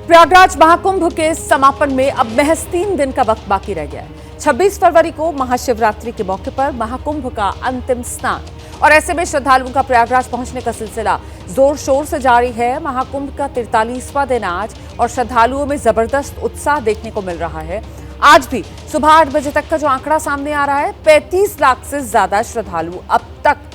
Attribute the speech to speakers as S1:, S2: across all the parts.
S1: प्रयागराज महाकुंभ के समापन में अब महज 3 दिन का वक्त बाकी रह गया है। 26 फरवरी को महाशिवरात्रि के मौके पर महाकुंभ का अंतिम स्नान और ऐसे में श्रद्धालुओं का प्रयागराज पहुंचने का सिलसिला जोर शोर से जारी है। महाकुंभ का 43वां दिन आज और श्रद्धालुओं में जबरदस्त उत्साह देखने को मिल रहा है। आज भी सुबह 8 बजे तक का जो आंकड़ा सामने आ रहा है, 35 लाख से ज्यादा श्रद्धालु अब तक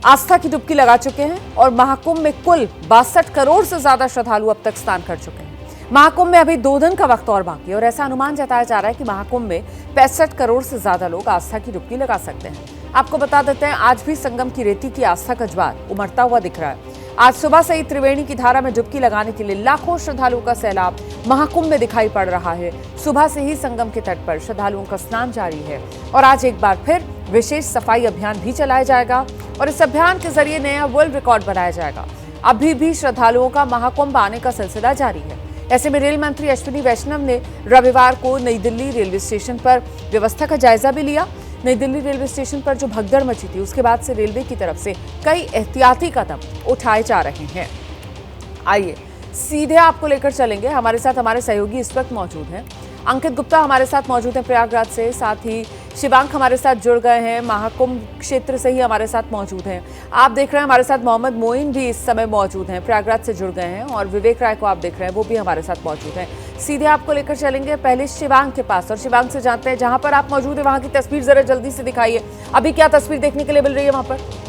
S1: आस्था की डुबकी लगा चुके हैं और महाकुंभ में कुल 62 करोड़ से ज्यादा श्रद्धालु अब तक स्नान कर चुके हैं। महाकुंभ में अभी 2 दिन का वक्त और बाकी है और ऐसा अनुमान जताया जा रहा है कि महाकुंभ में 65 करोड़ से ज्यादा लोग आस्था की डुबकी लगा सकते हैं। आपको बता देते हैं, आज भी संगम की रेती की आस्था का ज्वार उमड़ता हुआ दिख रहा है। आज सुबह से ही त्रिवेणी की धारा में डुबकी लगाने के लिए लाखों श्रद्धालुओं का सैलाब महाकुंभ में दिखाई पड़ रहा है। सुबह से ही संगम के तट पर श्रद्धालुओं का स्नान जारी है और आज एक बार फिर विशेष सफाई अभियान भी चलाया जाएगा और इस अभियान के जरिए नया वर्ल्ड रिकॉर्ड बनाया जाएगा। अभी भी श्रद्धालुओं का महाकुंभ आने का सिलसिला जारी है। ऐसे में रेल मंत्री अश्विनी वैष्णव ने रविवार को नई दिल्ली रेलवे स्टेशन पर व्यवस्था का जायजा भी लिया। नई दिल्ली रेलवे स्टेशन पर जो भगदड़ मची थी, उसके बाद से रेलवे की तरफ से कई एहतियाती कदम उठाए जा रहे हैं। आइए सीधे आपको लेकर चलेंगे। हमारे साथ हमारे सहयोगी इस वक्त मौजूद हैं। अंकित गुप्ता हमारे साथ मौजूद हैं प्रयागराज से, साथ ही शिवांक हमारे साथ जुड़ गए हैं, महाकुंभ क्षेत्र से ही हमारे साथ मौजूद हैं। आप देख रहे हैं हमारे साथ मोहम्मद मोइन भी इस समय मौजूद हैं, प्रयागराज से जुड़ गए हैं, और विवेक राय को आप देख रहे हैं, वो भी हमारे साथ मौजूद हैं। सीधे आपको लेकर चलेंगे पहले शिवांक के पास और शिवांक से जानते हैं जहां पर आप मौजूद है वहां की तस्वीर जरा जल्दी से दिखाइए। अभी क्या तस्वीर देखने के लिए मिल रही है वहां पर?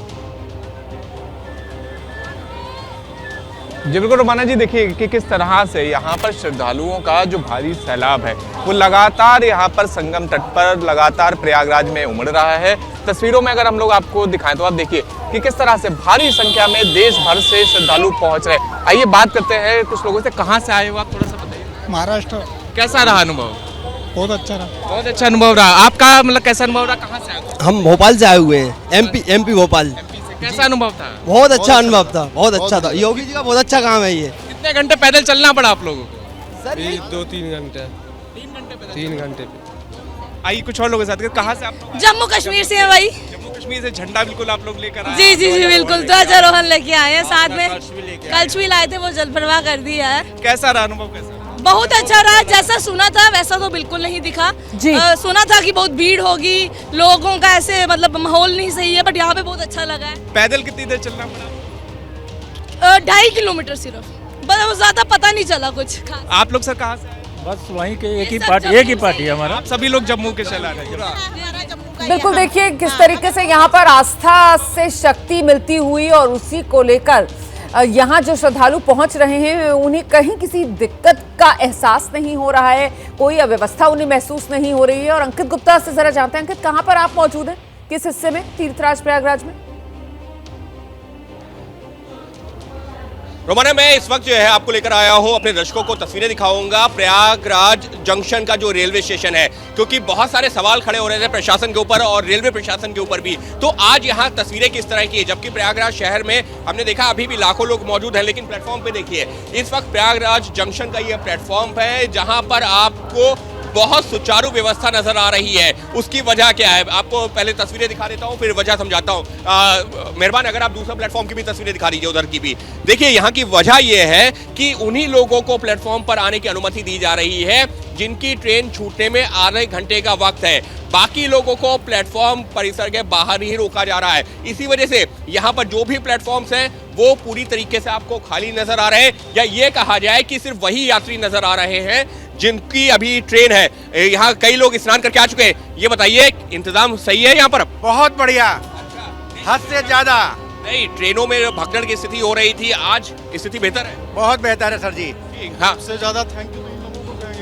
S2: जी बिल्कुल रोमाना जी, देखिए कि किस तरह से यहाँ पर श्रद्धालुओं का जो भारी सैलाब है वो लगातार यहाँ पर संगम तट पर लगातार प्रयागराज में उमड़ रहा है। तस्वीरों में अगर हम लोग आपको दिखाएं तो आप देखिए कि किस तरह से भारी संख्या में देश भर से श्रद्धालु पहुँच रहे हैं। आइए बात करते हैं कुछ लोगों से। कहाँ से आए हो आप, थोड़ा सा बताइए।
S3: महाराष्ट्र।
S2: कैसा रहा अनुभव?
S3: बहुत अच्छा रहा।
S2: बहुत अच्छा अनुभव रहा। आपका मतलब कैसा अनुभव रहा? कहाँ से आए हो?
S4: हम भोपाल से आए हुए हैं, एमपी भोपाल।
S2: कैसा अनुभव था?
S4: बहुत अच्छा अनुभव था, बहुत अच्छा था। योगी जी का बहुत अच्छा काम है ये।
S2: कितने घंटे पैदल चलना पड़ा आप लोगों को?
S4: सर
S3: 2-3 घंटे। 3 घंटे।
S2: आइए कुछ और लोगों के साथ। कहाँ से आप लोग?
S5: जम्मू कश्मीर से है भाई।
S2: जम्मू कश्मीर से झंडा बिल्कुल आप लोग लेकर आए?
S5: जी जी जी बिल्कुल, ध्वजारोहण लेके आए हैं साथ में। कलश भी लाए थे, वो जल प्रवाह कर दी है।
S2: कैसा रहा अनुभव? कैसा?
S5: बहुत अच्छा रहा। जैसा सुना था वैसा तो बिल्कुल नहीं दिखा
S1: जी।
S5: सुना था कि बहुत भीड़ होगी, लोगों का ऐसे मतलब माहौल नहीं सही है, बट यहाँ पे बहुत अच्छा लगा है।
S2: पैदल कितनी देर चलना पड़ा?
S5: 2.5 किलोमीटर सिर्फ, बस ज्यादा पता नहीं चला कुछ खास।
S2: आप लोग सर कहाँ से आए?
S3: बस वहीं के एक ही पार्टी है हमारा।
S2: आप सभी लोग जम्मू के चला रहे हैं?
S1: बिल्कुल, देखिए किस तरीके से यहाँ पर आस्था से शक्ति मिलती हुई और उसी को लेकर यहाँ जो श्रद्धालु पहुँच रहे हैं उन्हें कहीं किसी दिक्कत का एहसास नहीं हो रहा है, कोई अव्यवस्था उन्हें महसूस नहीं हो रही है। और अंकित गुप्ता से जरा जानते हैं, अंकित कहाँ पर आप मौजूद हैं, किस हिस्से में तीर्थराज प्रयागराज में?
S6: रोमाना, मैं इस वक्त जो है आपको लेकर आया हूं, अपने दर्शकों को तस्वीरें दिखाऊंगा प्रयागराज जंक्शन का जो रेलवे स्टेशन है, क्योंकि बहुत सारे सवाल खड़े हो रहे थे प्रशासन के ऊपर और रेलवे प्रशासन के ऊपर भी। तो आज यहां तस्वीरें किस तरह की है, जबकि प्रयागराज शहर में हमने देखा अभी भी लाखों लोग मौजूद हैं, लेकिन प्लेटफॉर्म पे देखिए इस वक्त प्रयागराज जंक्शन का ये प्लेटफॉर्म है जहाँ पर आपको बहुत सुचारू व्यवस्था नजर आ रही है। उसकी वजह क्या है, आपको पहले तस्वीरें दिखा देता हूं, फिर वजह समझाता हूं। मेहरबान अगर आप दूसरा प्लेटफॉर्म की भी तस्वीरें दिखा दीजिए, उधर की भी। देखिए यहाँ की वजह यह है कि उन्हीं लोगों को प्लेटफॉर्म पर आने की अनुमति दी जा रही है जिनकी ट्रेन छूटने में आधे घंटे का वक्त है। बाकी लोगों को प्लेटफॉर्म परिसर के बाहर ही रोका जा रहा है। इसी वजह से यहाँ पर जो भी प्लेटफॉर्म्स हैं वो पूरी तरीके से आपको खाली नजर आ रहे हैं, या ये कहा जाए कि सिर्फ वही यात्री नजर आ रहे हैं जिनकी अभी ट्रेन है। यहाँ कई लोग स्नान करके आ चुके हैं। ये बताइए, इंतजाम सही है यहाँ पर?
S7: बहुत बढ़िया, हद से ज्यादा।
S6: नहीं, ट्रेनों में भगदड़ की स्थिति हो रही थी, आज स्थिति बेहतर है?
S7: बहुत बेहतर है सर जी।
S6: हाँ,
S7: सबसे ज्यादा थैंक यू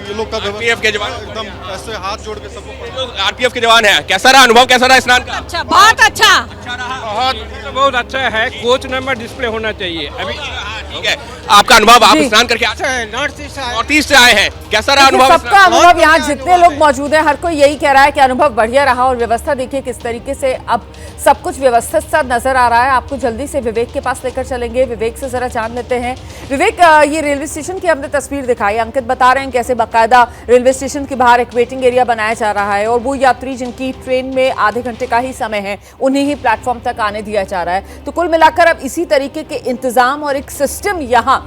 S7: ये लोग का
S6: आरपीएफ के जवान
S7: एकदम ऐसे हाथ जोड़ के सबको।
S6: आरपीएफ के जवान है। कैसा रहा अनुभव, कैसा रहा स्नान का?
S5: अच्छा, बहुत अच्छा।
S3: बहुत अच्छा है। कोच नंबर डिस्प्ले होना चाहिए अभी।
S6: ठीक है, आपका अनुभव, आप स्नान करके नॉर्थ ईस्ट से आए हैं, कैसा रहा अनुभव?
S1: सबका अनुभव, यहाँ जितने लोग मौजूद हैं हर कोई यही कह रहा है कि अनुभव बढ़िया रहा। और व्यवस्था देखिए किस तरीके से अब सब कुछ व्यवस्थित सा नजर आ रहा है। आपको जल्दी से विवेक के पास लेकर चलेंगे, विवेक से जरा जान लेते हैं। विवेक, ये रेलवे स्टेशन की हमने तस्वीर दिखाई, अंकित बता रहे हैं कैसे बाकायदा रेलवे स्टेशन के बाहर एक वेटिंग एरिया बनाया जा रहा है और वो यात्री जिनकी ट्रेन में आधे घंटे का ही समय है उन्हें ही प्लेटफॉर्म तक आने दिया जा रहा है। तो कुल मिलाकर अब इसी तरीके के इंतजाम और एक सिस्टम यहाँ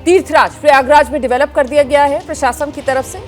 S1: तीर्थराज प्रयागराज में डेवलप कर दिया गया है प्रशासन की तरफ से।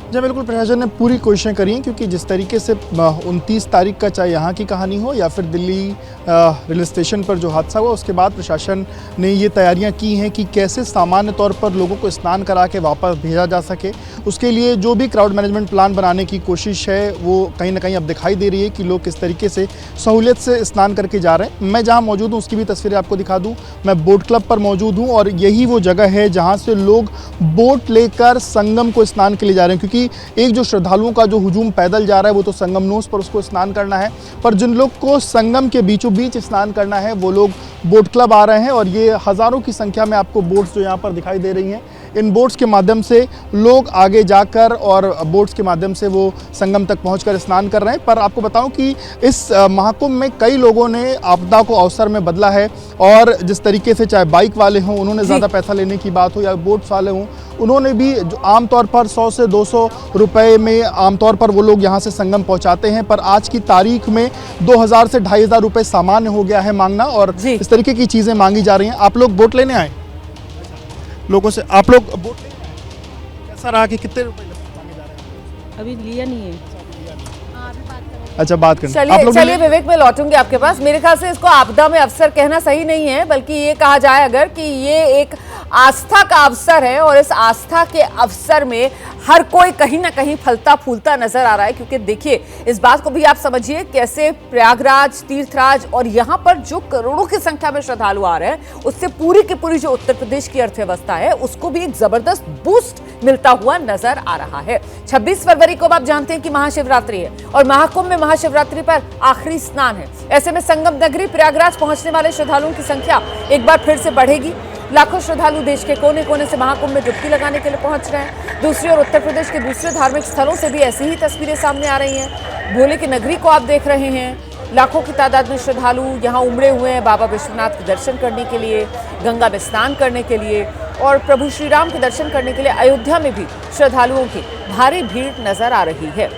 S8: जी बिल्कुल, प्रशासन ने पूरी कोशिशें करी हैं, क्योंकि जिस तरीके से 29 तारीख का चाहे यहाँ की कहानी हो या फिर दिल्ली रेलवे स्टेशन पर जो हादसा हुआ, उसके बाद प्रशासन ने ये तैयारियां की हैं कि कैसे सामान्य तौर पर लोगों को स्नान करा के वापस भेजा जा सके। उसके लिए जो भी क्राउड मैनेजमेंट प्लान बनाने की कोशिश है वो कहीं ना कहीं अब दिखाई दे रही है कि लोग किस तरीके से सहूलियत से स्नान करके जा रहे हैं। मैं जहाँ मौजूद हूँ उसकी भी तस्वीरें आपको दिखा दूँ। मैं बोट क्लब पर मौजूद हूँ और यही वो जगह है जहाँ से लोग बोट लेकर संगम को स्नान के लिए जा रहे हैं, क्योंकि एक जो श्रद्धालुओं का जो हुजूम पैदल जा रहा है वो तो संगम नोस पर उसको स्नान करना है, पर जिन लोग को संगम के बीचों बीच स्नान करना है वो लोग बोट क्लब आ रहे हैं। और ये हज़ारों की संख्या में आपको बोट्स जो यहाँ पर दिखाई दे रही हैं, इन बोट्स के माध्यम से लोग आगे जाकर और बोट्स के माध्यम से वो संगम तक पहुंचकर स्नान कर रहे हैं। पर आपको बताऊं कि इस महाकुंभ में कई लोगों ने आपदा को अवसर में बदला है, और जिस तरीके से चाहे बाइक वाले हों उन्होंने ज़्यादा पैसा लेने की बात हो, या बोट्स वाले हों उन्होंने भी जो आमतौर पर 100 से 200 रुपए में आमतौर पर वो लोग यहाँ से संगम पहुँचाते हैं, पर आज की तारीख में 2000 से 2500 रुपये सामान्य हो गया है मांगना, और इस तरीके की चीज़ें मांगी जा रही हैं। आप लोग बोट लेने आए लोगों से, आप लोग बोट कैसा रहा कि कितने रुपए मांगे जा रहे हैं?
S5: अभी लिया नहीं है।
S8: अच्छा, बात करना।
S1: चलिए विवेक, मैं लौटूंगी आपके पास। मेरे ख्याल से इसको आपदा में अवसर कहना सही नहीं है, बल्कि ये कहा जाए अगर कि ये एक आस्था का अवसर है, और इस आस्था के अवसर में हर कोई कहीं ना कहीं फलता फूलता नजर आ रहा है। क्योंकि देखिए, इस बात को भी आप समझिए कैसे प्रयागराज, तीर्थराज और यहाँ पर जो करोड़ों की संख्या में श्रद्धालु आ रहे हैं, उससे पूरी की पूरी जो उत्तर प्रदेश की अर्थव्यवस्था है उसको भी एक जबरदस्त बूस्ट मिलता हुआ नजर आ रहा है। 26 फरवरी को आप जानते हैं कि महाशिवरात्रि है, और महाकुंभ में महाशिवरात्रि पर आखिरी स्नान है। ऐसे में संगम नगरी प्रयागराज पहुंचने वाले श्रद्धालुओं की संख्या एक बार फिर से बढ़ेगी। लाखों श्रद्धालु देश के कोने कोने से महाकुंभ में डुबकी लगाने के लिए पहुंच रहे हैं। दूसरी ओर उत्तर प्रदेश के दूसरे धार्मिक स्थलों से भी ऐसी ही तस्वीरें सामने आ रही हैं। भोले की नगरी को आप देख रहे हैं, लाखों की तादाद में श्रद्धालु यहाँ उमड़े हुए हैं बाबा विश्वनाथ के दर्शन करने के लिए, गंगा में स्नान करने के लिए, और प्रभु श्री राम के दर्शन करने के लिए अयोध्या में भी श्रद्धालुओं की भारी भीड़ नजर आ रही है।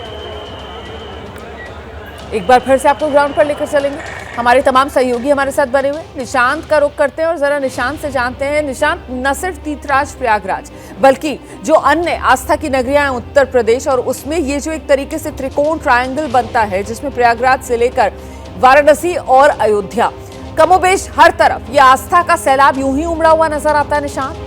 S1: एक बार फिर से आपको ग्राउंड पर लेकर चलेंगे। हमारे तमाम सहयोगी हमारे साथ बने हुए। निशांत का रुख करते हैं और जरा निशांत से जानते हैं। निशांत, न सिर्फ तीर्थराज प्रयागराज बल्कि जो अन्य आस्था की नगरियां हैं उत्तर प्रदेश, और उसमें ये जो एक तरीके से त्रिकोण ट्रायंगल बनता है जिसमें प्रयागराज से लेकर वाराणसी और अयोध्या, कमोबेश हर तरफ ये आस्था का सैलाब यूं ही उमड़ा हुआ नजर आता है। निशांत,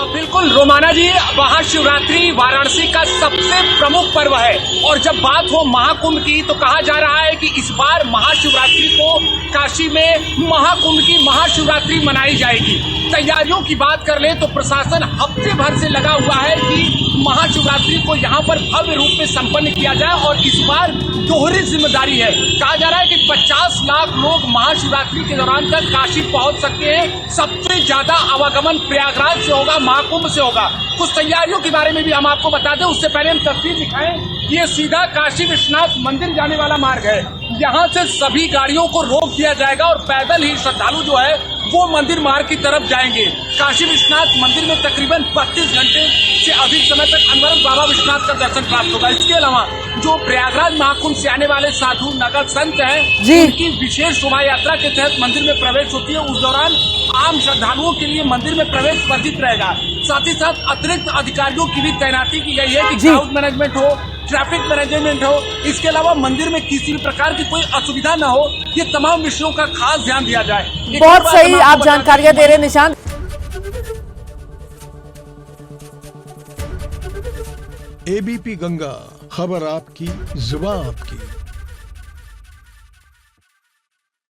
S3: बिल्कुल रोमाना जी, महाशिवरात्रि वाराणसी का सबसे प्रमुख पर्व है, और जब बात हो महाकुंभ की तो कहा जा रहा है कि इस बार महाशिवरात्रि को काशी में महाकुंभ की महाशिवरात्रि मनाई जाएगी। तैयारियों की बात कर ले तो प्रशासन हफ्ते भर से लगा हुआ है कि महाशिवरात्रि को यहाँ पर भव्य रूप में संपन्न किया जाए, और इस बार दोहरी जिम्मेदारी है। कहा जा रहा है कि 50 लाख लोग महाशिवरात्रि के दौरान तक काशी पहुँच सकते हैं। सबसे ज्यादा आवागमन प्रयागराज से होगा, महाकुंभ से होगा। कुछ तैयारियों के बारे में भी हम आपको बता दें, उससे पहले हम तस्वीर दिखाएं। ये सीधा काशी विश्वनाथ मंदिर जाने वाला मार्ग है। यहाँ से सभी गाड़ियों को रोक दिया जाएगा और पैदल ही श्रद्धालु जो है वो मंदिर मार्ग की तरफ जाएंगे। काशी विश्वनाथ मंदिर में तकरीबन 32 घंटे से अधिक समय तक अनवरत बाबा विश्वनाथ का दर्शन प्राप्त होगा। इसके अलावा जो प्रयागराज महाकुंभ से आने वाले साधु नगर संत हैं, उनकी विशेष शोभा यात्रा के तहत मंदिर में प्रवेश होती है। उस दौरान आम श्रद्धालुओं के लिए मंदिर में प्रवेश वर्जित रहेगा। साथ ही साथ अतिरिक्त अधिकारियों की भी तैनाती की गई है कि क्राउड मैनेजमेंट हो, ट्रैफिक मैनेजमेंट हो, इसके अलावा मंदिर में किसी भी प्रकार की कोई असुविधा न हो, ये तमाम विषयों का खास ध्यान दिया जाए।
S1: बहुत सही आप जानकारियां दे रहे हैं निशांत।
S9: एबीपी गंगा, खबर आपकी, जुबान आपकी।